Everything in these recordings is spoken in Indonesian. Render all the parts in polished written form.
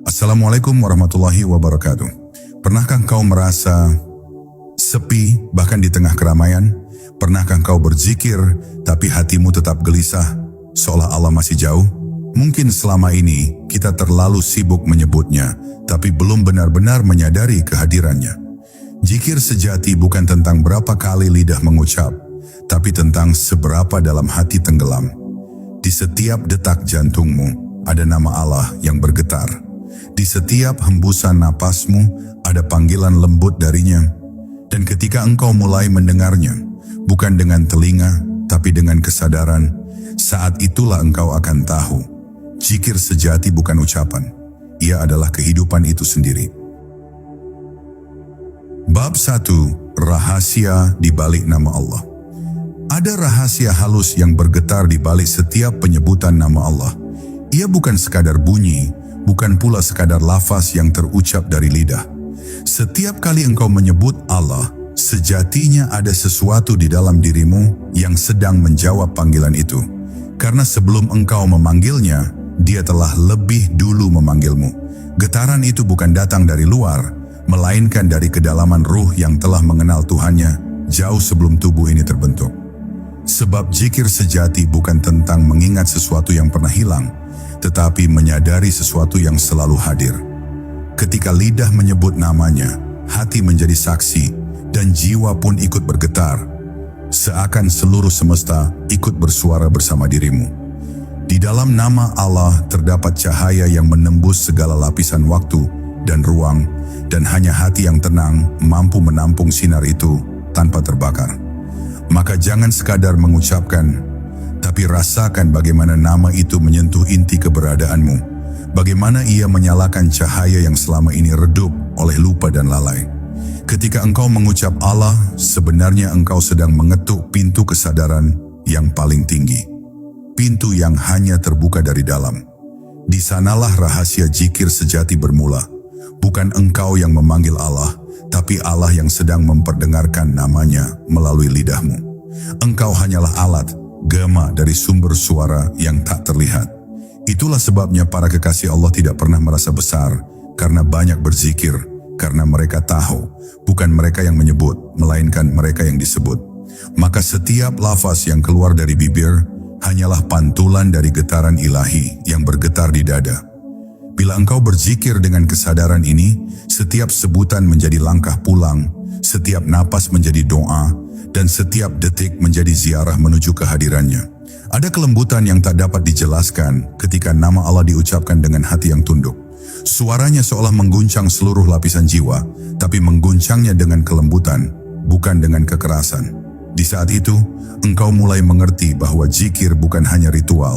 Assalamualaikum warahmatullahi wabarakatuh. Pernahkah kau merasa sepi bahkan di tengah keramaian? Pernahkah kau berzikir tapi hatimu tetap gelisah seolah Allah masih jauh? Mungkin selama ini kita terlalu sibuk menyebutnya tapi belum benar-benar menyadari kehadirannya. Zikir sejati bukan tentang berapa kali lidah mengucap, tapi tentang seberapa dalam hati tenggelam. Di setiap detak jantungmu ada nama Allah yang bergetar. Di setiap hembusan napasmu ada panggilan lembut darinya. Dan ketika engkau mulai mendengarnya, bukan dengan telinga, tapi dengan kesadaran, saat itulah engkau akan tahu. Zikir sejati bukan ucapan, ia adalah kehidupan itu sendiri. Bab 1. Rahasia di balik nama Allah. Ada rahasia halus yang bergetar di balik setiap penyebutan nama Allah. Ia bukan sekadar bunyi, bukan pula sekadar lafaz yang terucap dari lidah. Setiap kali engkau menyebut Allah, sejatinya ada sesuatu di dalam dirimu yang sedang menjawab panggilan itu. Karena sebelum engkau memanggilnya, Dia telah lebih dulu memanggilmu. Getaran itu bukan datang dari luar, melainkan dari kedalaman ruh yang telah mengenal Tuhannya jauh sebelum tubuh ini terbentuk. Sebab zikir sejati bukan tentang mengingat sesuatu yang pernah hilang, tetapi menyadari sesuatu yang selalu hadir. Ketika lidah menyebut namanya, hati menjadi saksi, dan jiwa pun ikut bergetar. Seakan seluruh semesta ikut bersuara bersama dirimu. Di dalam nama Allah terdapat cahaya yang menembus segala lapisan waktu dan ruang, dan hanya hati yang tenang mampu menampung sinar itu tanpa terbakar. Maka jangan sekadar mengucapkan, tapi rasakan bagaimana nama itu menyentuh inti keberadaanmu, bagaimana ia menyalakan cahaya yang selama ini redup oleh lupa dan lalai. Ketika engkau mengucap Allah, sebenarnya engkau sedang mengetuk pintu kesadaran yang paling tinggi. Pintu yang hanya terbuka dari dalam. Di sanalah rahasia zikir sejati bermula. Bukan engkau yang memanggil Allah, tapi Allah yang sedang memperdengarkan namanya melalui lidahmu. Engkau hanyalah alat, gema dari sumber suara yang tak terlihat. Itulah sebabnya para kekasih Allah tidak pernah merasa besar karena banyak berzikir, karena mereka tahu bukan mereka yang menyebut, melainkan mereka yang disebut. Maka setiap lafaz yang keluar dari bibir hanyalah pantulan dari getaran ilahi yang bergetar di dada. Bila engkau berzikir dengan kesadaran ini, setiap sebutan menjadi langkah pulang, setiap napas menjadi doa, dan setiap detik menjadi ziarah menuju kehadirannya. Ada kelembutan yang tak dapat dijelaskan ketika nama Allah diucapkan dengan hati yang tunduk. Suaranya seolah mengguncang seluruh lapisan jiwa, tapi mengguncangnya dengan kelembutan, bukan dengan kekerasan. Di saat itu, engkau mulai mengerti bahwa zikir bukan hanya ritual,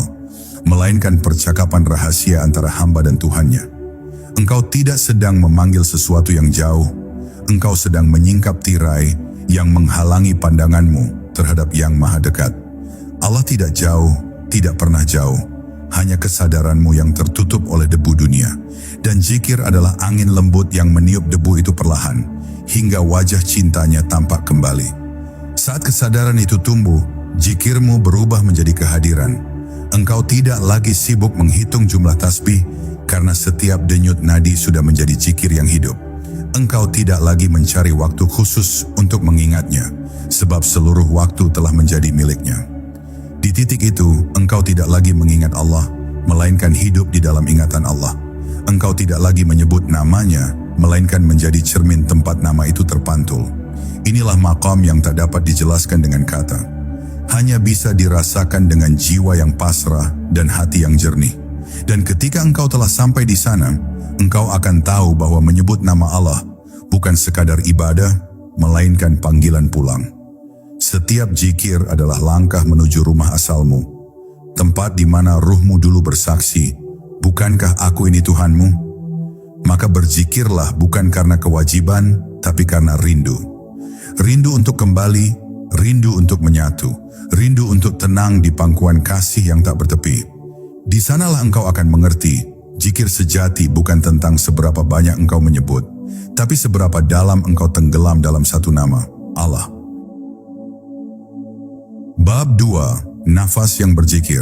melainkan percakapan rahasia antara hamba dan Tuhannya. Engkau tidak sedang memanggil sesuatu yang jauh, engkau sedang menyingkap tirai yang menghalangi pandanganmu terhadap yang maha dekat. Allah tidak jauh, tidak pernah jauh, hanya kesadaranmu yang tertutup oleh debu dunia. Dan zikir adalah angin lembut yang meniup debu itu perlahan, hingga wajah cintanya tampak kembali. Saat kesadaran itu tumbuh, zikirmu berubah menjadi kehadiran. Engkau tidak lagi sibuk menghitung jumlah tasbih, karena setiap denyut nadi sudah menjadi zikir yang hidup. Engkau tidak lagi mencari waktu khusus untuk mengingatnya, sebab seluruh waktu telah menjadi miliknya. Di titik itu, engkau tidak lagi mengingat Allah, melainkan hidup di dalam ingatan Allah. Engkau tidak lagi menyebut namanya, melainkan menjadi cermin tempat nama itu terpantul. Inilah maqam yang tak dapat dijelaskan dengan kata. Hanya bisa dirasakan dengan jiwa yang pasrah dan hati yang jernih. Dan ketika engkau telah sampai di sana, engkau akan tahu bahwa menyebut nama Allah bukan sekadar ibadah, melainkan panggilan pulang. Setiap zikir adalah langkah menuju rumah asalmu, tempat di mana ruhmu dulu bersaksi, bukankah aku ini Tuhanmu? Maka berzikirlah bukan karena kewajiban, tapi karena rindu. Rindu untuk kembali, rindu untuk menyatu, rindu untuk tenang di pangkuan kasih yang tak bertepi. Di sanalah engkau akan mengerti, zikir sejati bukan tentang seberapa banyak engkau menyebut, tapi seberapa dalam engkau tenggelam dalam satu nama, Allah. Bab 2. Nafas yang berzikir.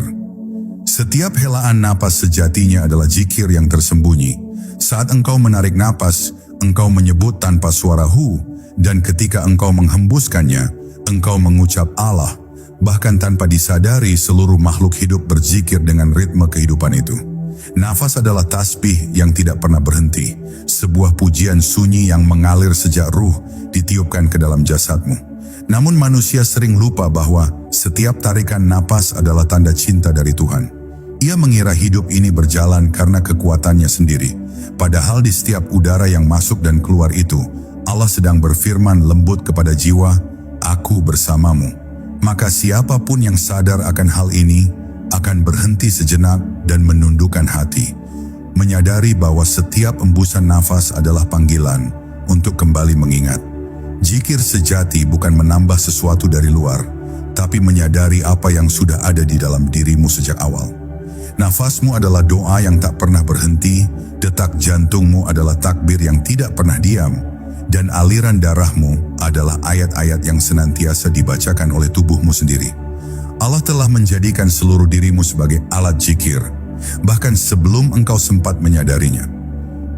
Setiap helaan napas sejatinya adalah zikir yang tersembunyi. Saat engkau menarik napas, engkau menyebut tanpa suara hu, dan ketika engkau menghembuskannya, engkau mengucap Allah. Bahkan tanpa disadari, seluruh makhluk hidup berzikir dengan ritme kehidupan itu. Nafas adalah tasbih yang tidak pernah berhenti, sebuah pujian sunyi yang mengalir sejak ruh ditiupkan ke dalam jasadmu. Namun manusia sering lupa bahwa setiap tarikan napas adalah tanda cinta dari Tuhan. Ia mengira hidup ini berjalan karena kekuatannya sendiri. Padahal di setiap udara yang masuk dan keluar itu, Allah sedang berfirman lembut kepada jiwa, "Aku bersamamu." Maka siapapun yang sadar akan hal ini, akan berhenti sejenak dan menundukkan hati. Menyadari bahwa setiap embusan nafas adalah panggilan untuk kembali mengingat. Zikir sejati bukan menambah sesuatu dari luar, tapi menyadari apa yang sudah ada di dalam dirimu sejak awal. Nafasmu adalah doa yang tak pernah berhenti, detak jantungmu adalah takbir yang tidak pernah diam, dan aliran darahmu adalah ayat-ayat yang senantiasa dibacakan oleh tubuhmu sendiri. Allah telah menjadikan seluruh dirimu sebagai alat zikir, bahkan sebelum engkau sempat menyadarinya.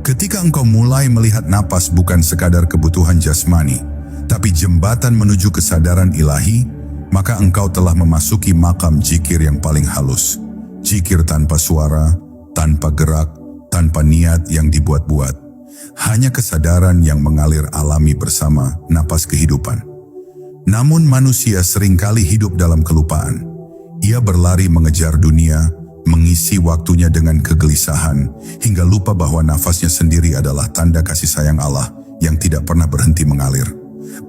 Ketika engkau mulai melihat napas bukan sekadar kebutuhan jasmani, tapi jembatan menuju kesadaran ilahi, maka engkau telah memasuki makam zikir yang paling halus. Zikir tanpa suara, tanpa gerak, tanpa niat yang dibuat-buat. Hanya kesadaran yang mengalir alami bersama napas kehidupan. Namun manusia seringkali hidup dalam kelupaan. Ia berlari mengejar dunia, mengisi waktunya dengan kegelisahan, hingga lupa bahwa nafasnya sendiri adalah tanda kasih sayang Allah yang tidak pernah berhenti mengalir.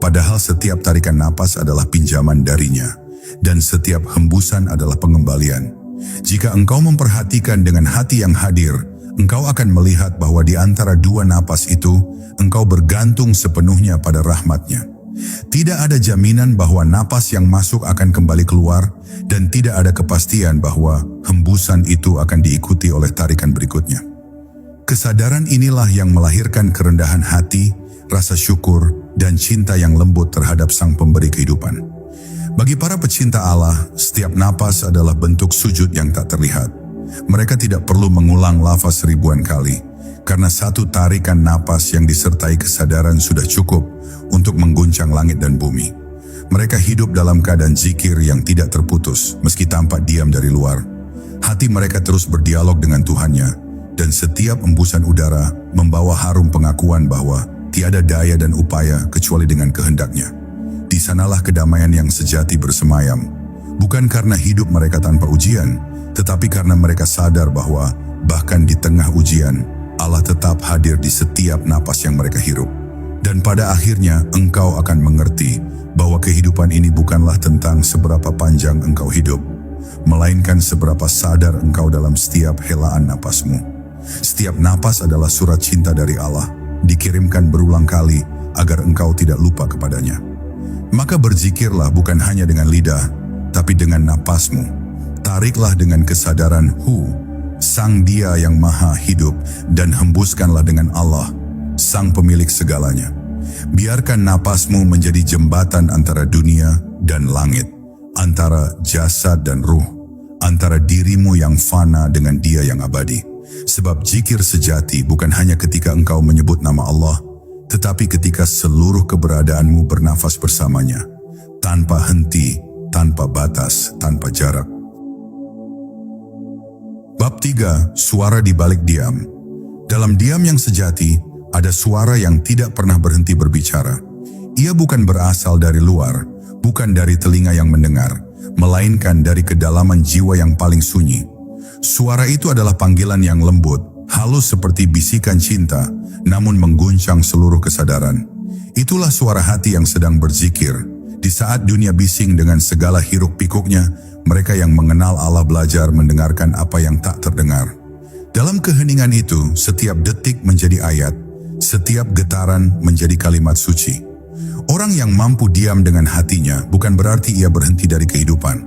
Padahal setiap tarikan napas adalah pinjaman darinya, dan setiap hembusan adalah pengembalian. Jika engkau memperhatikan dengan hati yang hadir, engkau akan melihat bahwa di antara dua napas itu, engkau bergantung sepenuhnya pada rahmat-Nya. Tidak ada jaminan bahwa napas yang masuk akan kembali keluar, dan tidak ada kepastian bahwa hembusan itu akan diikuti oleh tarikan berikutnya. Kesadaran inilah yang melahirkan kerendahan hati, rasa syukur, dan cinta yang lembut terhadap Sang Pemberi kehidupan. Bagi para pecinta Allah, setiap napas adalah bentuk sujud yang tak terlihat. Mereka tidak perlu mengulang lafaz ribuan kali, karena satu tarikan napas yang disertai kesadaran sudah cukup untuk mengguncang langit dan bumi. Mereka hidup dalam keadaan zikir yang tidak terputus, meski tampak diam dari luar. Hati mereka terus berdialog dengan Tuhannya, dan setiap embusan udara membawa harum pengakuan bahwa tiada daya dan upaya kecuali dengan kehendak-Nya. Di sanalah kedamaian yang sejati bersemayam, bukan karena hidup mereka tanpa ujian, tetapi karena mereka sadar bahwa bahkan di tengah ujian, Allah tetap hadir di setiap napas yang mereka hirup. Dan pada akhirnya engkau akan mengerti bahwa kehidupan ini bukanlah tentang seberapa panjang engkau hidup, melainkan seberapa sadar engkau dalam setiap helaan napasmu. Setiap napas adalah surat cinta dari Allah, dikirimkan berulang kali agar engkau tidak lupa kepadanya. Maka berzikirlah bukan hanya dengan lidah, tapi dengan napasmu. Tariklah dengan kesadaran Hu, Sang Dia yang Maha Hidup, dan hembuskanlah dengan Allah, Sang Pemilik segalanya. Biarkan napasmu menjadi jembatan antara dunia dan langit, antara jasad dan ruh, antara dirimu yang fana dengan Dia yang abadi. Sebab zikir sejati bukan hanya ketika engkau menyebut nama Allah, tetapi ketika seluruh keberadaanmu bernafas bersamanya, tanpa henti, tanpa batas, tanpa jarak. Bab 3. Suara di balik diam. Dalam diam yang sejati, ada suara yang tidak pernah berhenti berbicara. Ia bukan berasal dari luar, bukan dari telinga yang mendengar, melainkan dari kedalaman jiwa yang paling sunyi. Suara itu adalah panggilan yang lembut, halus seperti bisikan cinta, namun mengguncang seluruh kesadaran. Itulah suara hati yang sedang berzikir. Di saat dunia bising dengan segala hiruk-pikuknya, mereka yang mengenal Allah belajar mendengarkan apa yang tak terdengar. Dalam keheningan itu, setiap detik menjadi ayat, setiap getaran menjadi kalimat suci. Orang yang mampu diam dengan hatinya bukan berarti ia berhenti dari kehidupan,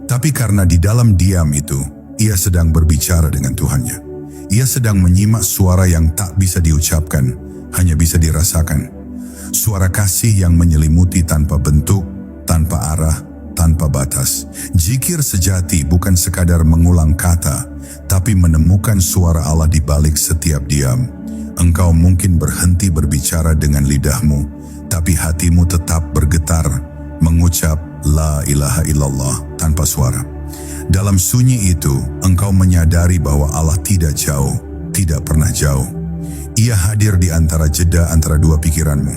tapi karena di dalam diam itu, ia sedang berbicara dengan Tuhannya. Ia sedang menyimak suara yang tak bisa diucapkan, hanya bisa dirasakan. Suara kasih yang menyelimuti tanpa bentuk, tanpa arah, tanpa batas. Zikir sejati bukan sekadar mengulang kata, tapi menemukan suara Allah di balik setiap diam. Engkau mungkin berhenti berbicara dengan lidahmu, tapi hatimu tetap bergetar, mengucap La ilaha illallah tanpa suara. Dalam sunyi itu, engkau menyadari bahwa Allah tidak jauh, tidak pernah jauh. Ia hadir di antara jeda antara dua pikiranmu,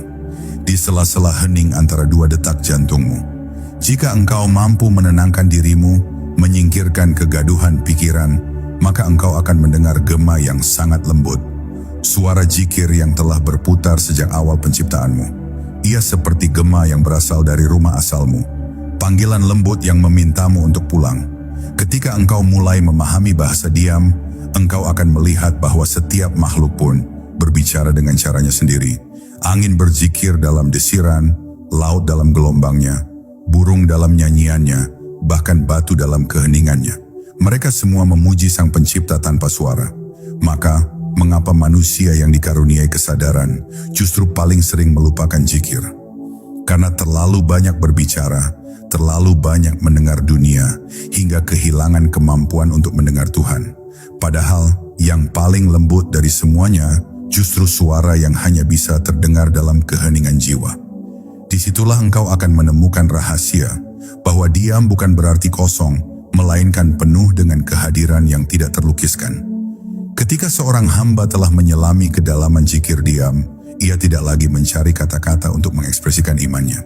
di sela-sela hening antara dua detak jantungmu. Jika engkau mampu menenangkan dirimu, menyingkirkan kegaduhan pikiran, maka engkau akan mendengar gema yang sangat lembut. Suara zikir yang telah berputar sejak awal penciptaanmu. Ia seperti gema yang berasal dari rumah asalmu. Panggilan lembut yang memintamu untuk pulang. Ketika engkau mulai memahami bahasa diam, engkau akan melihat bahwa setiap makhluk pun berbicara dengan caranya sendiri. Angin berzikir dalam desiran, laut dalam gelombangnya, burung dalam nyanyiannya, bahkan batu dalam keheningannya. Mereka semua memuji Sang Pencipta tanpa suara. Maka, mengapa manusia yang dikaruniai kesadaran justru paling sering melupakan zikir? Karena terlalu banyak berbicara, terlalu banyak mendengar dunia, hingga kehilangan kemampuan untuk mendengar Tuhan. Padahal, yang paling lembut dari semuanya justru suara yang hanya bisa terdengar dalam keheningan jiwa. Disitulah engkau akan menemukan rahasia bahwa diam bukan berarti kosong, melainkan penuh dengan kehadiran yang tidak terlukiskan. Ketika seorang hamba telah menyelami kedalaman zikir diam, ia tidak lagi mencari kata-kata untuk mengekspresikan imannya.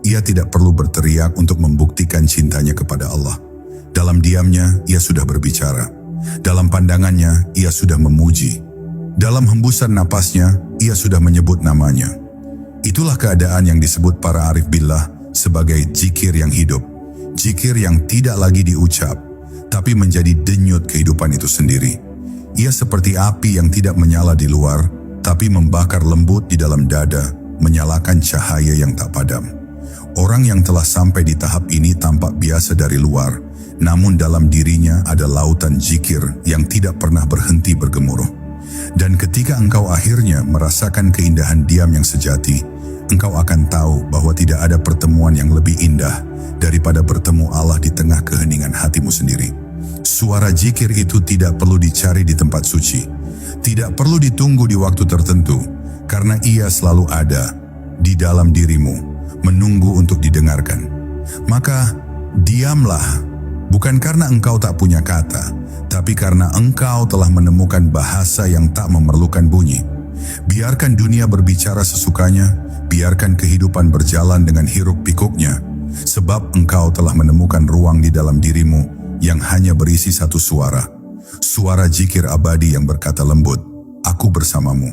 Ia tidak perlu berteriak untuk membuktikan cintanya kepada Allah. Dalam diamnya, ia sudah berbicara. Dalam pandangannya, ia sudah memuji. Dalam hembusan napasnya, ia sudah menyebut namanya. Itulah keadaan yang disebut para arif billah sebagai zikir yang hidup. Zikir yang tidak lagi diucap, tapi menjadi denyut kehidupan itu sendiri. Ia seperti api yang tidak menyala di luar, tapi membakar lembut di dalam dada, menyalakan cahaya yang tak padam. Orang yang telah sampai di tahap ini tampak biasa dari luar, namun dalam dirinya ada lautan zikir yang tidak pernah berhenti bergemuruh. Dan ketika engkau akhirnya merasakan keindahan diam yang sejati, engkau akan tahu bahwa tidak ada pertemuan yang lebih indah daripada bertemu Allah di tengah keheningan hatimu sendiri. Suara zikir itu tidak perlu dicari di tempat suci, tidak perlu ditunggu di waktu tertentu, karena ia selalu ada di dalam dirimu, menunggu untuk didengarkan. Maka diamlah, bukan karena engkau tak punya kata, tapi karena engkau telah menemukan bahasa yang tak memerlukan bunyi. Biarkan dunia berbicara sesukanya, biarkan kehidupan berjalan dengan hiruk pikuknya, sebab engkau telah menemukan ruang di dalam dirimu yang hanya berisi satu suara. Suara zikir abadi yang berkata lembut, aku bersamamu.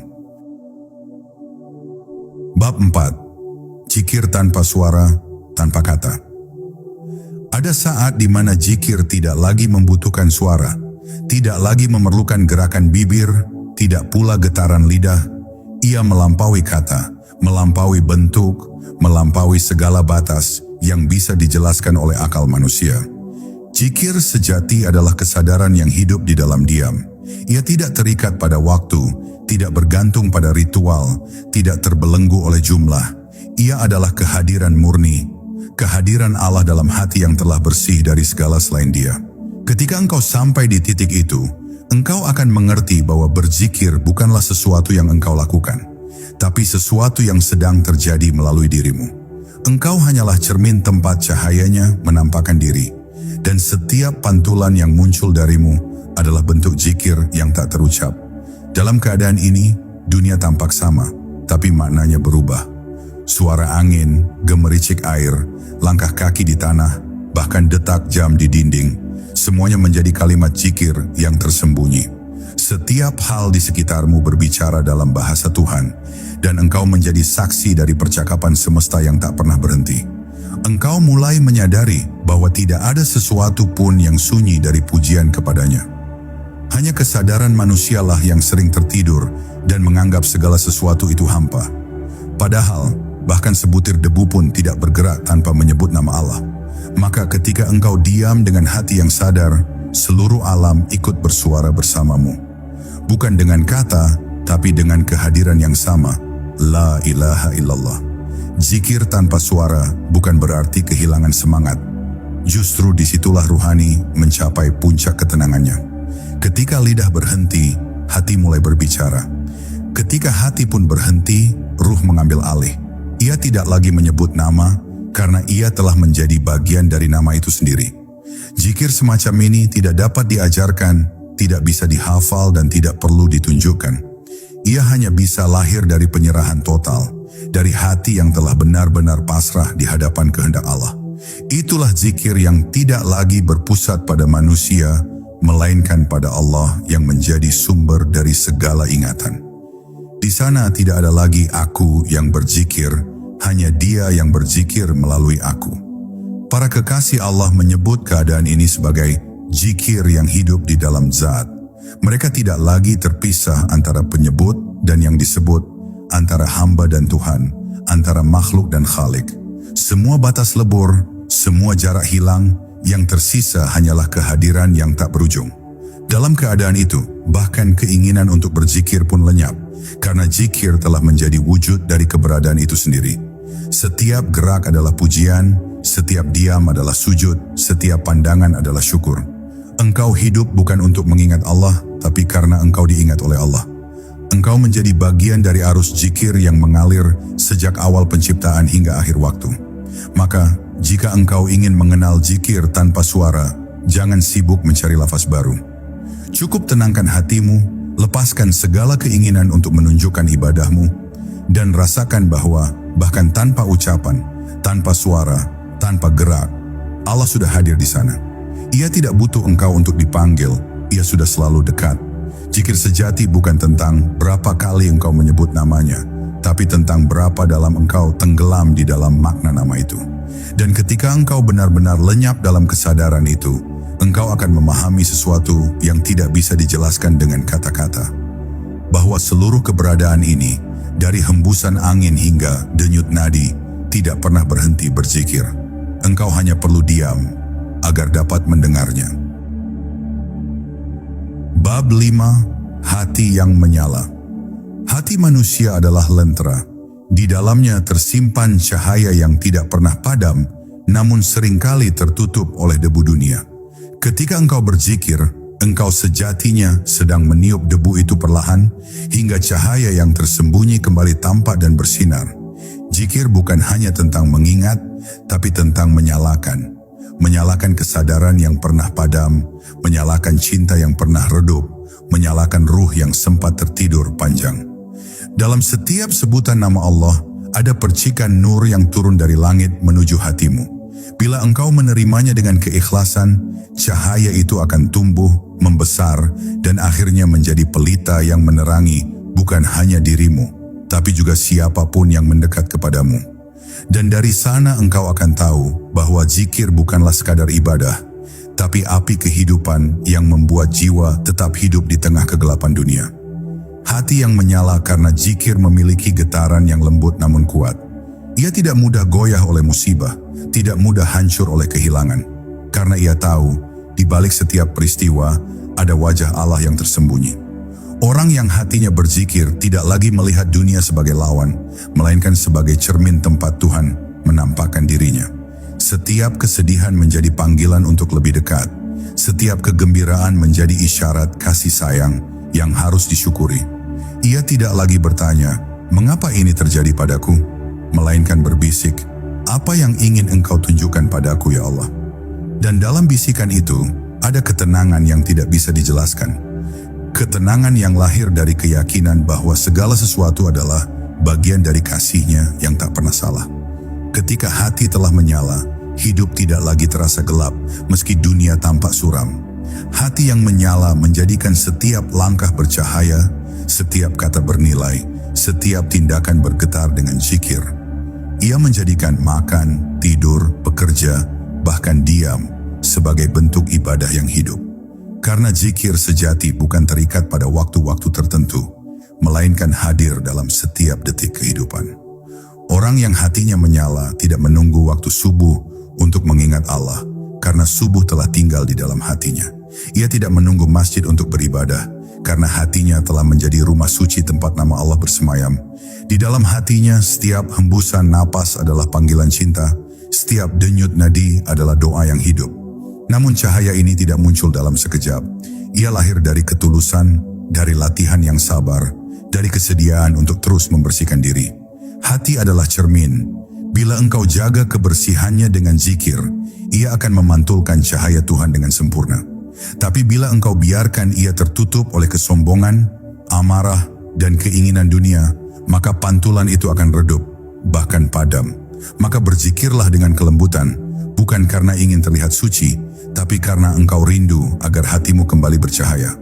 Bab 4. Zikir tanpa suara, tanpa kata. Ada saat di mana zikir tidak lagi membutuhkan suara, tidak lagi memerlukan gerakan bibir, tidak pula getaran lidah. Ia melampaui kata, melampaui bentuk, melampaui segala batas yang bisa dijelaskan oleh akal manusia. Zikir sejati adalah kesadaran yang hidup di dalam diam. Ia tidak terikat pada waktu, tidak bergantung pada ritual, tidak terbelenggu oleh jumlah. Ia adalah kehadiran murni, kehadiran Allah dalam hati yang telah bersih dari segala selain Dia. Ketika engkau sampai di titik itu, engkau akan mengerti bahwa berzikir bukanlah sesuatu yang engkau lakukan, tapi sesuatu yang sedang terjadi melalui dirimu. Engkau hanyalah cermin tempat cahayanya menampakkan diri. Dan setiap pantulan yang muncul darimu adalah bentuk zikir yang tak terucap. Dalam keadaan ini, dunia tampak sama, tapi maknanya berubah. Suara angin, gemericik air, langkah kaki di tanah, bahkan detak jam di dinding, semuanya menjadi kalimat zikir yang tersembunyi. Setiap hal di sekitarmu berbicara dalam bahasa Tuhan, dan engkau menjadi saksi dari percakapan semesta yang tak pernah berhenti. Engkau mulai menyadari bahwa tidak ada sesuatu pun yang sunyi dari pujian kepadanya. Hanya kesadaran manusialah yang sering tertidur dan menganggap segala sesuatu itu hampa. Padahal, bahkan sebutir debu pun tidak bergerak tanpa menyebut nama Allah. Maka ketika engkau diam dengan hati yang sadar, seluruh alam ikut bersuara bersamamu. Bukan dengan kata, tapi dengan kehadiran yang sama, La ilaha illallah. Zikir tanpa suara bukan berarti kehilangan semangat. Justru disitulah ruhani mencapai puncak ketenangannya. Ketika lidah berhenti, hati mulai berbicara. Ketika hati pun berhenti, ruh mengambil alih. Ia tidak lagi menyebut nama, karena ia telah menjadi bagian dari nama itu sendiri. Zikir semacam ini tidak dapat diajarkan, tidak bisa dihafal dan tidak perlu ditunjukkan. Ia hanya bisa lahir dari penyerahan total, dari hati yang telah benar-benar pasrah di hadapan kehendak Allah. Itulah zikir yang tidak lagi berpusat pada manusia, melainkan pada Allah yang menjadi sumber dari segala ingatan. Di sana tidak ada lagi aku yang berzikir, hanya Dia yang berzikir melalui aku. Para kekasih Allah menyebut keadaan ini sebagai zikir yang hidup di dalam zat. Mereka tidak lagi terpisah antara penyebut dan yang disebut, antara hamba dan Tuhan, antara makhluk dan Khalik. Semua batas lebur, semua jarak hilang, yang tersisa hanyalah kehadiran yang tak berujung. Dalam keadaan itu, bahkan keinginan untuk berzikir pun lenyap, karena zikir telah menjadi wujud dari keberadaan itu sendiri. Setiap gerak adalah pujian, setiap diam adalah sujud, setiap pandangan adalah syukur. Engkau hidup bukan untuk mengingat Allah, tapi karena engkau diingat oleh Allah. Engkau menjadi bagian dari arus zikir yang mengalir sejak awal penciptaan hingga akhir waktu. Maka, jika engkau ingin mengenal zikir tanpa suara, jangan sibuk mencari lafaz baru. Cukup tenangkan hatimu, lepaskan segala keinginan untuk menunjukkan ibadahmu, dan rasakan bahwa bahkan tanpa ucapan, tanpa suara, tanpa gerak, Allah sudah hadir di sana. Ia tidak butuh engkau untuk dipanggil, Ia sudah selalu dekat. Zikir sejati bukan tentang berapa kali engkau menyebut namanya, tapi tentang berapa dalam engkau tenggelam di dalam makna nama itu. Dan ketika engkau benar-benar lenyap dalam kesadaran itu, engkau akan memahami sesuatu yang tidak bisa dijelaskan dengan kata-kata. Bahwa seluruh keberadaan ini, dari hembusan angin hingga denyut nadi, tidak pernah berhenti berzikir. Engkau hanya perlu diam, agar dapat mendengarnya. Bab 5. Hati yang menyala. Hati manusia adalah lentera. Di dalamnya tersimpan cahaya yang tidak pernah padam, namun seringkali tertutup oleh debu dunia. Ketika engkau berzikir, engkau sejatinya sedang meniup debu itu perlahan, hingga cahaya yang tersembunyi kembali tampak dan bersinar. Zikir bukan hanya tentang mengingat, tapi tentang menyalakan. Menyalakan kesadaran yang pernah padam, menyalakan cinta yang pernah redup, menyalakan ruh yang sempat tertidur panjang. Dalam setiap sebutan nama Allah, ada percikan nur yang turun dari langit menuju hatimu. Bila engkau menerimanya dengan keikhlasan, cahaya itu akan tumbuh, membesar, dan akhirnya menjadi pelita yang menerangi bukan hanya dirimu, tapi juga siapapun yang mendekat kepadamu. Dan dari sana engkau akan tahu bahwa zikir bukanlah sekadar ibadah, tapi api kehidupan yang membuat jiwa tetap hidup di tengah kegelapan dunia. Hati yang menyala karena zikir memiliki getaran yang lembut namun kuat. Ia tidak mudah goyah oleh musibah, tidak mudah hancur oleh kehilangan. Karena ia tahu, di balik setiap peristiwa, ada wajah Allah yang tersembunyi. Orang yang hatinya berzikir tidak lagi melihat dunia sebagai lawan, melainkan sebagai cermin tempat Tuhan menampakkan dirinya. Setiap kesedihan menjadi panggilan untuk lebih dekat. Setiap kegembiraan menjadi isyarat kasih sayang yang harus disyukuri. Ia tidak lagi bertanya, mengapa ini terjadi padaku? Melainkan berbisik, apa yang ingin engkau tunjukkan padaku ya Allah? Dan dalam bisikan itu, ada ketenangan yang tidak bisa dijelaskan. Ketenangan yang lahir dari keyakinan bahwa segala sesuatu adalah bagian dari kasih-Nya yang tak pernah salah. Ketika hati telah menyala, hidup tidak lagi terasa gelap meski dunia tampak suram. Hati yang menyala menjadikan setiap langkah bercahaya, setiap kata bernilai, setiap tindakan bergetar dengan zikir. Ia menjadikan makan, tidur, bekerja, bahkan diam sebagai bentuk ibadah yang hidup. Karena zikir sejati bukan terikat pada waktu-waktu tertentu, melainkan hadir dalam setiap detik kehidupan. Orang yang hatinya menyala tidak menunggu waktu subuh untuk mengingat Allah, karena subuh telah tinggal di dalam hatinya. Ia tidak menunggu masjid untuk beribadah, karena hatinya telah menjadi rumah suci tempat nama Allah bersemayam. Di dalam hatinya setiap hembusan napas adalah panggilan cinta, setiap denyut nadi adalah doa yang hidup. Namun cahaya ini tidak muncul dalam sekejap. Ia lahir dari ketulusan, dari latihan yang sabar, dari kesediaan untuk terus membersihkan diri. Hati adalah cermin. Bila engkau jaga kebersihannya dengan zikir, ia akan memantulkan cahaya Tuhan dengan sempurna. Tapi bila engkau biarkan ia tertutup oleh kesombongan, amarah, dan keinginan dunia, maka pantulan itu akan redup, bahkan padam. Maka berzikirlah dengan kelembutan, bukan karena ingin terlihat suci, tapi karena engkau rindu agar hatimu kembali bercahaya.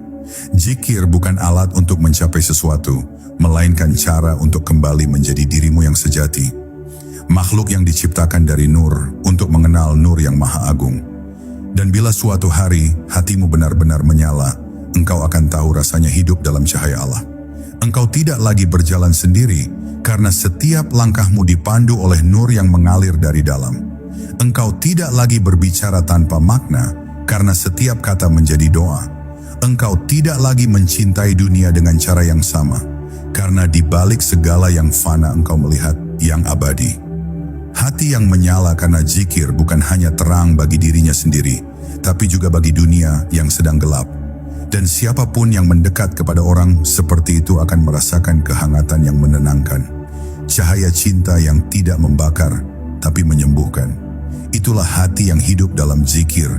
Zikir bukan alat untuk mencapai sesuatu, melainkan cara untuk kembali menjadi dirimu yang sejati. Makhluk yang diciptakan dari nur untuk mengenal nur yang maha agung. Dan bila suatu hari hatimu benar-benar menyala, engkau akan tahu rasanya hidup dalam cahaya Allah. Engkau tidak lagi berjalan sendiri, karena setiap langkahmu dipandu oleh nur yang mengalir dari dalam. Engkau tidak lagi berbicara tanpa makna, karena setiap kata menjadi doa. Engkau tidak lagi mencintai dunia dengan cara yang sama, karena di balik segala yang fana engkau melihat yang abadi. Hati yang menyala karena zikir bukan hanya terang bagi dirinya sendiri, tapi juga bagi dunia yang sedang gelap. Dan siapapun yang mendekat kepada orang seperti itu akan merasakan kehangatan yang menenangkan. Cahaya cinta yang tidak membakar, tapi menyembuhkan. Itulah hati yang hidup dalam zikir,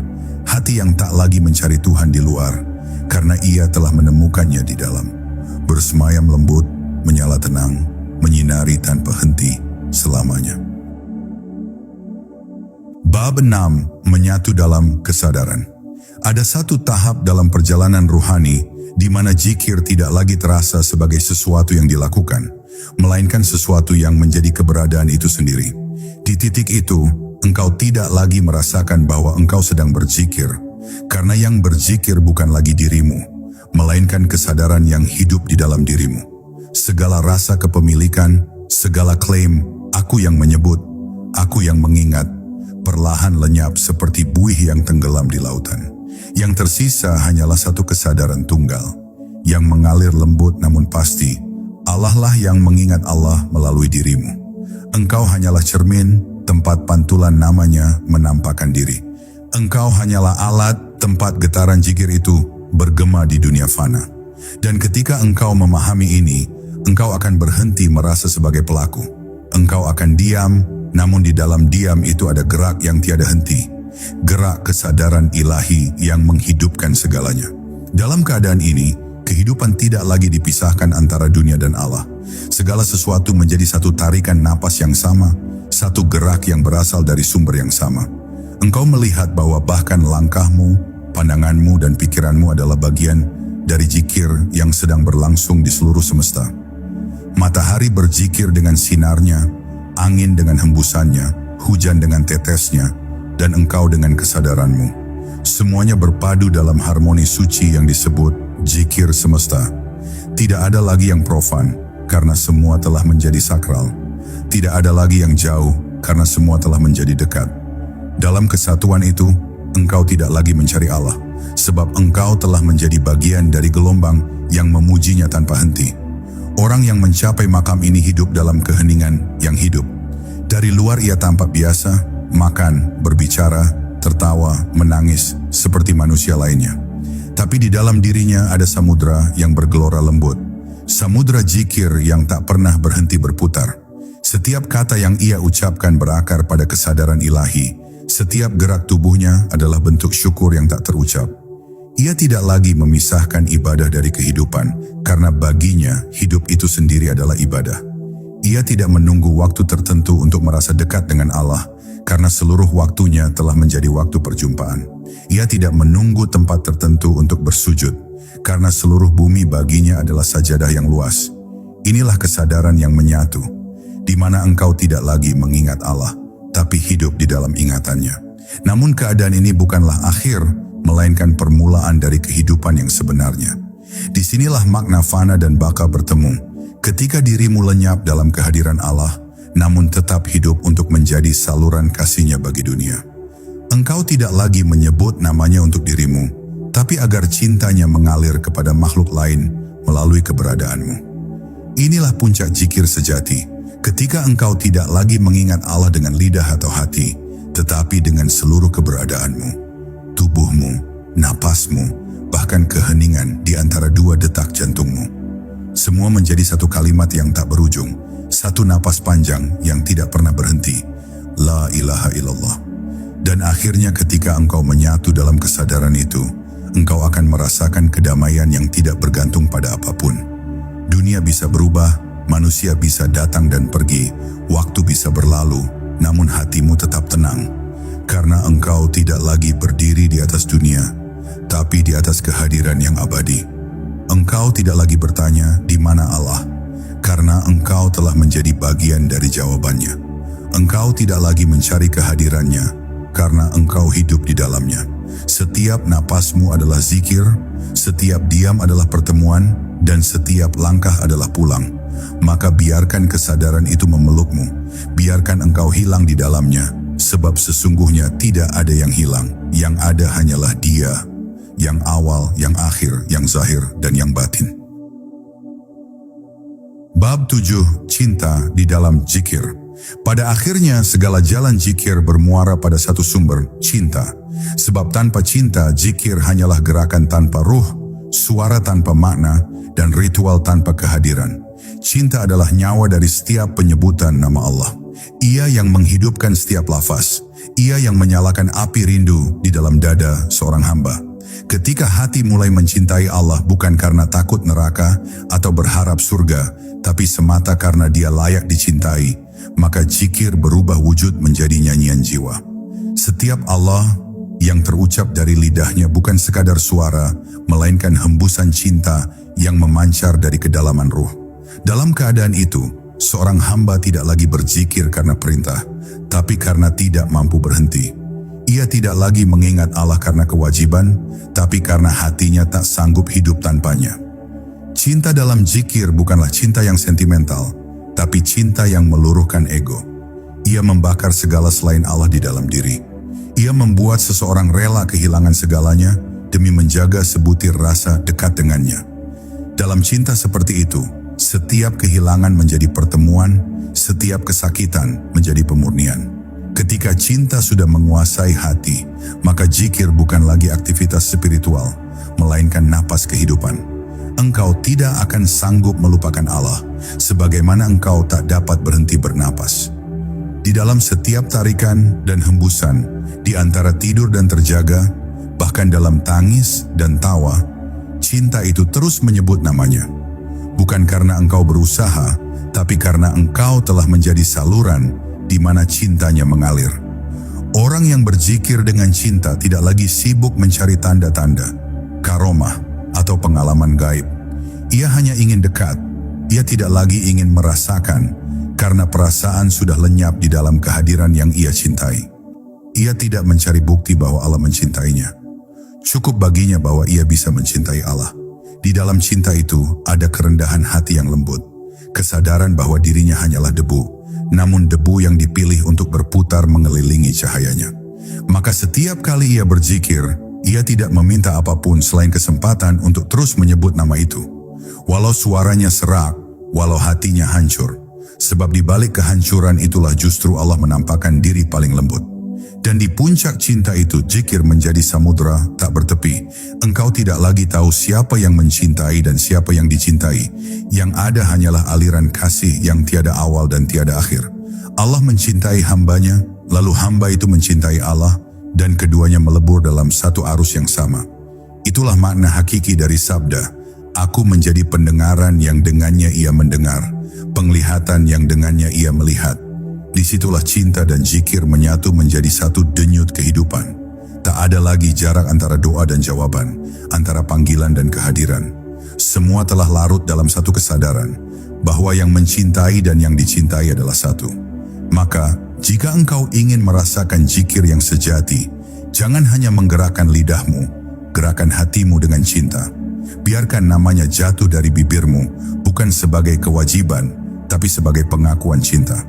hati yang tak lagi mencari Tuhan di luar, karena ia telah menemukannya di dalam. Bersemayam lembut, menyala tenang, menyinari tanpa henti selamanya. Bab 6. Menyatu dalam kesadaran. Ada satu tahap dalam perjalanan ruhani di mana zikir tidak lagi terasa sebagai sesuatu yang dilakukan, melainkan sesuatu yang menjadi keberadaan itu sendiri. Di titik itu, engkau tidak lagi merasakan bahwa engkau sedang berzikir, karena yang berzikir bukan lagi dirimu, melainkan kesadaran yang hidup di dalam dirimu. Segala rasa kepemilikan, segala klaim, aku yang menyebut, aku yang mengingat, perlahan lenyap seperti buih yang tenggelam di lautan. Yang tersisa hanyalah satu kesadaran tunggal, yang mengalir lembut namun pasti. Allah lah yang mengingat Allah melalui dirimu. Engkau hanyalah cermin, tempat pantulan namanya menampakkan diri. Engkau hanyalah alat, tempat getaran zikir itu bergema di dunia fana. Dan ketika engkau memahami ini, engkau akan berhenti merasa sebagai pelaku. Engkau akan diam, namun di dalam diam itu ada gerak yang tiada henti. Gerak kesadaran ilahi yang menghidupkan segalanya. Dalam keadaan ini, kehidupan tidak lagi dipisahkan antara dunia dan Allah. Segala sesuatu menjadi satu tarikan napas yang sama, satu gerak yang berasal dari sumber yang sama. Engkau melihat bahwa bahkan langkahmu, pandanganmu, dan pikiranmu adalah bagian dari zikir yang sedang berlangsung di seluruh semesta. Matahari berzikir dengan sinarnya, angin dengan hembusannya, hujan dengan tetesnya, dan engkau dengan kesadaranmu. Semuanya berpadu dalam harmoni suci yang disebut zikir semesta. Tidak ada lagi yang profan, karena semua telah menjadi sakral. Tidak ada lagi yang jauh, karena semua telah menjadi dekat. Dalam kesatuan itu, engkau tidak lagi mencari Allah, sebab engkau telah menjadi bagian dari gelombang yang memujinya tanpa henti. Orang yang mencapai makam ini hidup dalam keheningan yang hidup. Dari luar ia tampak biasa, makan, berbicara, tertawa, menangis, seperti manusia lainnya. Tapi di dalam dirinya ada samudra yang bergelora lembut. Samudra zikir yang tak pernah berhenti berputar. Setiap kata yang ia ucapkan berakar pada kesadaran ilahi. Setiap gerak tubuhnya adalah bentuk syukur yang tak terucap. Ia tidak lagi memisahkan ibadah dari kehidupan, karena baginya hidup itu sendiri adalah ibadah. Ia tidak menunggu waktu tertentu untuk merasa dekat dengan Allah, karena seluruh waktunya telah menjadi waktu perjumpaan. Ia tidak menunggu tempat tertentu untuk bersujud, karena seluruh bumi baginya adalah sajadah yang luas. Inilah kesadaran yang menyatu, di mana engkau tidak lagi mengingat Allah, tapi hidup di dalam ingatannya. Namun keadaan ini bukanlah akhir, melainkan permulaan dari kehidupan yang sebenarnya. Disinilah makna fana dan baka bertemu. Ketika dirimu lenyap dalam kehadiran Allah, namun tetap hidup untuk menjadi saluran kasih-Nya bagi dunia. Engkau tidak lagi menyebut namanya untuk dirimu, tapi agar cintanya mengalir kepada makhluk lain melalui keberadaanmu. Inilah puncak zikir sejati, ketika engkau tidak lagi mengingat Allah dengan lidah atau hati, tetapi dengan seluruh keberadaanmu, tubuhmu, napasmu, bahkan keheningan di antara dua detak jantungmu. Semua menjadi satu kalimat yang tak berujung, satu napas panjang yang tidak pernah berhenti. La ilaha illallah. Dan akhirnya ketika engkau menyatu dalam kesadaran itu, engkau akan merasakan kedamaian yang tidak bergantung pada apapun. Dunia bisa berubah, manusia bisa datang dan pergi, waktu bisa berlalu, namun hatimu tetap tenang. Karena engkau tidak lagi berdiri di atas dunia, tapi di atas kehadiran yang abadi. Engkau tidak lagi bertanya, di mana Allah? Karena engkau telah menjadi bagian dari jawabannya. Engkau tidak lagi mencari kehadirannya, karena engkau hidup di dalamnya. Setiap napasmu adalah zikir, setiap diam adalah pertemuan, dan setiap langkah adalah pulang. Maka biarkan kesadaran itu memelukmu, biarkan engkau hilang di dalamnya, sebab sesungguhnya tidak ada yang hilang, yang ada hanyalah Dia, yang awal, yang akhir, yang zahir, dan yang batin. Bab 7. Cinta di dalam zikir. Pada akhirnya segala jalan zikir bermuara pada satu sumber, cinta. Sebab tanpa cinta, zikir hanyalah gerakan tanpa ruh, suara tanpa makna, dan ritual tanpa kehadiran. Cinta adalah nyawa dari setiap penyebutan nama Allah. Ia yang menghidupkan setiap lafaz. Ia yang menyalakan api rindu di dalam dada seorang hamba. Ketika hati mulai mencintai Allah bukan karena takut neraka atau berharap surga, tapi semata karena Dia layak dicintai, maka zikir berubah wujud menjadi nyanyian jiwa. Setiap Allah yang terucap dari lidahnya bukan sekadar suara, melainkan hembusan cinta yang memancar dari kedalaman ruh. Dalam keadaan itu, seorang hamba tidak lagi berzikir karena perintah, tapi karena tidak mampu berhenti. Ia tidak lagi mengingat Allah karena kewajiban, tapi karena hatinya tak sanggup hidup tanpanya. Cinta dalam zikir bukanlah cinta yang sentimental, tapi cinta yang meluruhkan ego. Ia membakar segala selain Allah di dalam diri. Ia membuat seseorang rela kehilangan segalanya demi menjaga sebutir rasa dekat dengannya. Dalam cinta seperti itu, setiap kehilangan menjadi pertemuan, setiap kesakitan menjadi pemurnian. Ketika cinta sudah menguasai hati, maka zikir bukan lagi aktivitas spiritual, melainkan napas kehidupan. Engkau tidak akan sanggup melupakan Allah, sebagaimana engkau tak dapat berhenti bernapas. Di dalam setiap tarikan dan hembusan, di antara tidur dan terjaga, bahkan dalam tangis dan tawa, cinta itu terus menyebut namanya. Bukan karena engkau berusaha, tapi karena engkau telah menjadi saluran di mana cintanya mengalir. Orang yang berzikir dengan cinta tidak lagi sibuk mencari tanda-tanda, karomah, atau pengalaman gaib. Ia hanya ingin dekat. Ia tidak lagi ingin merasakan, karena perasaan sudah lenyap di dalam kehadiran yang ia cintai. Ia tidak mencari bukti bahwa Allah mencintainya. Cukup baginya bahwa ia bisa mencintai Allah. Di dalam cinta itu ada kerendahan hati yang lembut, kesadaran bahwa dirinya hanyalah debu, namun debu yang dipilih untuk berputar mengelilingi cahayanya. Maka setiap kali ia berzikir, ia tidak meminta apapun selain kesempatan untuk terus menyebut nama itu. Walau suaranya serak, walau hatinya hancur. Sebab di balik kehancuran itulah justru Allah menampakkan diri paling lembut. Dan di puncak cinta itu, zikir menjadi samudra tak bertepi. Engkau tidak lagi tahu siapa yang mencintai dan siapa yang dicintai. Yang ada hanyalah aliran kasih yang tiada awal dan tiada akhir. Allah mencintai hambanya, lalu hamba itu mencintai Allah, dan keduanya melebur dalam satu arus yang sama. Itulah makna hakiki dari sabda, aku menjadi pendengaran yang dengannya ia mendengar, penglihatan yang dengannya ia melihat. Disitulah cinta dan zikir menyatu menjadi satu denyut kehidupan. Tak ada lagi jarak antara doa dan jawaban, antara panggilan dan kehadiran. Semua telah larut dalam satu kesadaran, bahwa yang mencintai dan yang dicintai adalah satu. Maka, jika engkau ingin merasakan zikir yang sejati, jangan hanya menggerakkan lidahmu, gerakan hatimu dengan cinta. Biarkan namanya jatuh dari bibirmu, bukan sebagai kewajiban, tapi sebagai pengakuan cinta.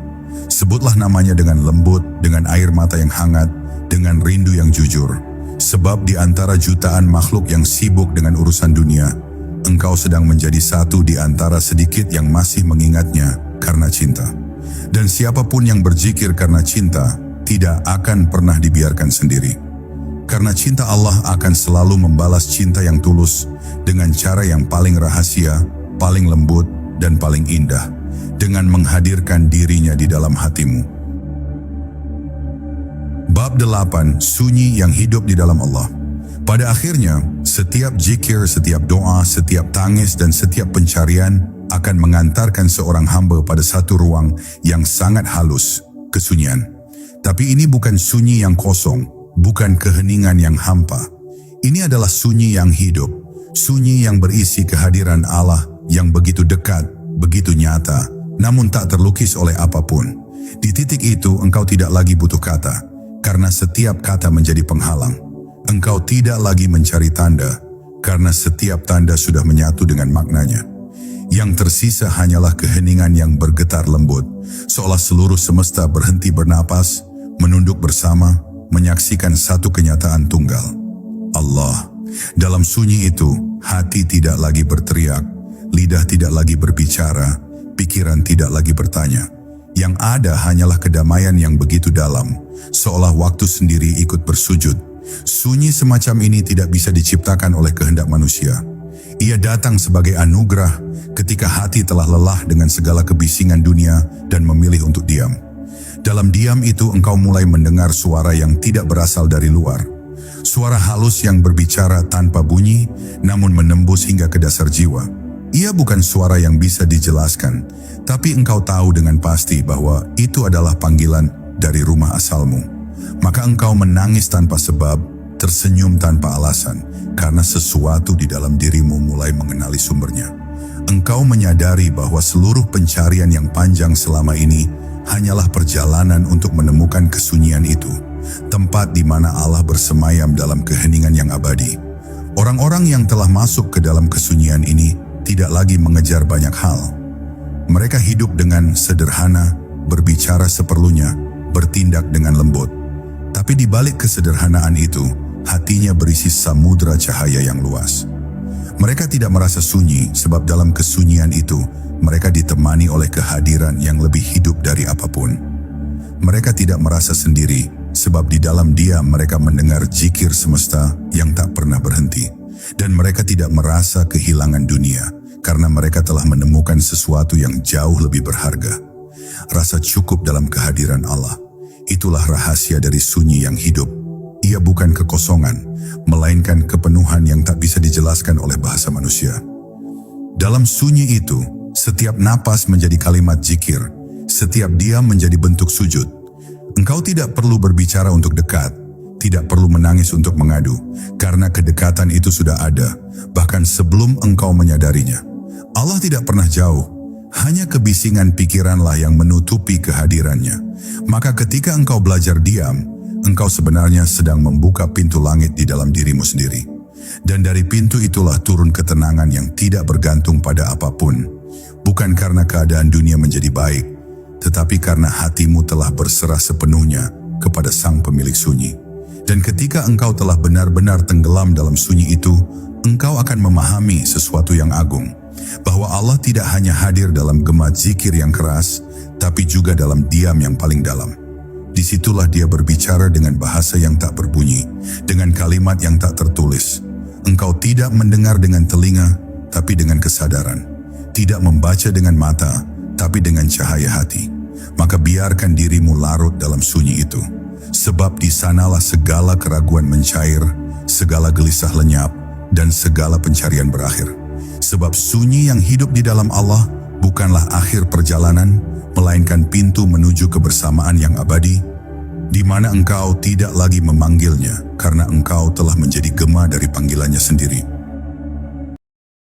Sebutlah namanya dengan lembut, dengan air mata yang hangat, dengan rindu yang jujur. Sebab di antara jutaan makhluk yang sibuk dengan urusan dunia, engkau sedang menjadi satu di antara sedikit yang masih mengingatnya karena cinta. Dan siapapun yang berzikir karena cinta, tidak akan pernah dibiarkan sendiri. Karena cinta Allah akan selalu membalas cinta yang tulus dengan cara yang paling rahasia, paling lembut, dan paling indah, dengan menghadirkan dirinya di dalam hatimu. Bab 8. Sunyi yang hidup di dalam Allah. Pada akhirnya, setiap zikir, setiap doa, setiap tangis, dan setiap pencarian akan mengantarkan seorang hamba pada satu ruang yang sangat halus, kesunyian. Tapi ini bukan sunyi yang kosong, bukan keheningan yang hampa. Ini adalah sunyi yang hidup, sunyi yang berisi kehadiran Allah yang begitu dekat, begitu nyata, namun tak terlukis oleh apapun. Di titik itu engkau tidak lagi butuh kata, karena setiap kata menjadi penghalang. Engkau tidak lagi mencari tanda, karena setiap tanda sudah menyatu dengan maknanya. Yang tersisa hanyalah keheningan yang bergetar lembut, seolah seluruh semesta berhenti bernapas, menunduk bersama, menyaksikan satu kenyataan tunggal. Allah. Dalam sunyi itu, hati tidak lagi berteriak, lidah tidak lagi berbicara, pikiran tidak lagi bertanya. Yang ada hanyalah kedamaian yang begitu dalam, seolah waktu sendiri ikut bersujud. Sunyi semacam ini tidak bisa diciptakan oleh kehendak manusia. Ia datang sebagai anugerah ketika hati telah lelah dengan segala kebisingan dunia dan memilih untuk diam. Dalam diam itu engkau mulai mendengar suara yang tidak berasal dari luar. Suara halus yang berbicara tanpa bunyi, namun menembus hingga ke dasar jiwa. Ia bukan suara yang bisa dijelaskan, tapi engkau tahu dengan pasti bahwa itu adalah panggilan dari rumah asalmu. Maka engkau menangis tanpa sebab, tersenyum tanpa alasan, karena sesuatu di dalam dirimu mulai mengenali sumbernya. Engkau menyadari bahwa seluruh pencarian yang panjang selama ini hanyalah perjalanan untuk menemukan kesunyian itu, tempat di mana Allah bersemayam dalam keheningan yang abadi. Orang-orang yang telah masuk ke dalam kesunyian ini tidak lagi mengejar banyak hal. Mereka hidup dengan sederhana, berbicara seperlunya, bertindak dengan lembut. Tapi di balik kesederhanaan itu, hatinya berisi samudra cahaya yang luas. Mereka tidak merasa sunyi sebab dalam kesunyian itu, mereka ditemani oleh kehadiran yang lebih hidup dari apapun. Mereka tidak merasa sendiri sebab di dalam diam mereka mendengar zikir semesta yang tak pernah berhenti. Dan mereka tidak merasa kehilangan dunia karena mereka telah menemukan sesuatu yang jauh lebih berharga. Rasa cukup dalam kehadiran Allah. Itulah rahasia dari sunyi yang hidup. Ia bukan kekosongan, melainkan kepenuhan yang tak bisa dijelaskan oleh bahasa manusia. Dalam sunyi itu, setiap napas menjadi kalimat zikir, setiap diam menjadi bentuk sujud. Engkau tidak perlu berbicara untuk dekat, tidak perlu menangis untuk mengadu, karena kedekatan itu sudah ada, bahkan sebelum engkau menyadarinya. Allah tidak pernah jauh, hanya kebisingan pikiranlah yang menutupi kehadirannya. Maka ketika engkau belajar diam, engkau sebenarnya sedang membuka pintu langit di dalam dirimu sendiri. Dan dari pintu itulah turun ketenangan yang tidak bergantung pada apapun. Bukan karena keadaan dunia menjadi baik, tetapi karena hatimu telah berserah sepenuhnya kepada Sang Pemilik sunyi. Dan ketika engkau telah benar-benar tenggelam dalam sunyi itu, engkau akan memahami sesuatu yang agung. Bahwa Allah tidak hanya hadir dalam gema zikir yang keras, tapi juga dalam diam yang paling dalam. Disitulah dia berbicara dengan bahasa yang tak berbunyi, dengan kalimat yang tak tertulis. Engkau tidak mendengar dengan telinga, tapi dengan kesadaran. Tidak membaca dengan mata, tapi dengan cahaya hati. Maka biarkan dirimu larut dalam sunyi itu. Sebab di sanalah segala keraguan mencair, segala gelisah lenyap, dan segala pencarian berakhir. Sebab sunyi yang hidup di dalam Allah bukanlah akhir perjalanan, melainkan pintu menuju kebersamaan yang abadi, di mana engkau tidak lagi memanggilnya karena engkau telah menjadi gema dari panggilannya sendiri.